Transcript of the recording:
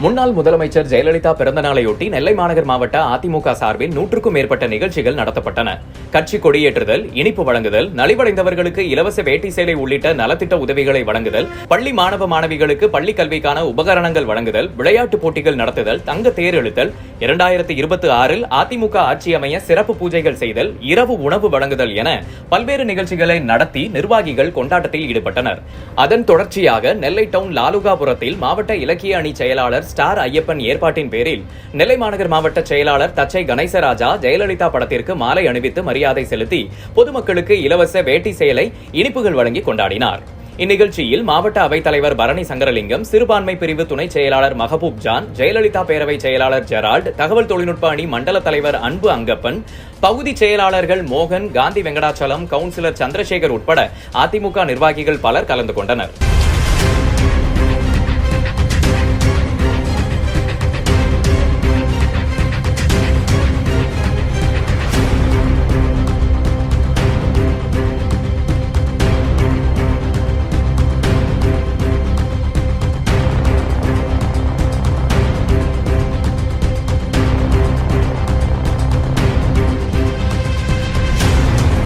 முன்னாள் முதலமைச்சர் ஜெயலலிதா பிறந்த நாளையொட்டி நெல்லை மாநகர் மாவட்ட அதிமுக சார்பில் 100க்கும் மேற்பட்ட நிகழ்ச்சிகள் நடத்தப்பட்டன. கட்சி கொடியேற்றுதல், இனிப்பு வழங்குதல், நலிவடைந்தவர்களுக்கு இலவச வேட்டி சேலை உள்ளிட்ட நலத்திட்ட உதவிகளை வழங்குதல், பள்ளி மாணவ மாணவிகளுக்கு பள்ளி கல்விக்கான உபகரணங்கள் வழங்குதல், விளையாட்டுப் போட்டிகள் நடத்துதல், தங்க தேர் இழுத்தல், 2026 அதிமுக ஆட்சி அமைய சிறப்பு பூஜைகள் செய்தல், இரவு உணவு வழங்குதல் என பல்வேறு நிகழ்ச்சிகளை நடத்தி நிர்வாகிகள் கொண்டாட்டத்தில் ஈடுபட்டனர். அதன் தொடர்ச்சியாக நெல்லை டவுன் லாலுகாபுரத்தில் மாவட்ட இலக்கிய அணி செயலாளர் ஸ்டார் ஐயப்பன் ஏற்பாட்டின் பேரில் நெல்லை மாநகர் மாவட்ட செயலாளர் தச்சை கணேசராஜா ஜெயலலிதா படத்திற்கு மாலை அணிவித்து மரியாதை செலுத்தி பொதுமக்களுக்கு இலவச வேட்டி சேலை, இனிப்புகள் வழங்கி கொண்டாடினார். இந்நிகழ்ச்சியில் மாவட்ட அவைத்தலைவர் பரணி சங்கரலிங்கம், சிறுபான்மை பிரிவு துணை செயலாளர் மஹபூப் ஜான், ஜெயலலிதா பேரவை செயலாளர் ஜெரால்ட், தகவல் தொழில்நுட்ப அணி மண்டல தலைவர் அன்பு அங்கப்பன், பகுதி செயலாளர்கள் மோகன், காந்தி வெங்கடாச்சலம், கவுன்சிலர் சந்திரசேகர் உட்பட அதிமுக நிர்வாகிகள் பலர் கலந்து கொண்டனர்.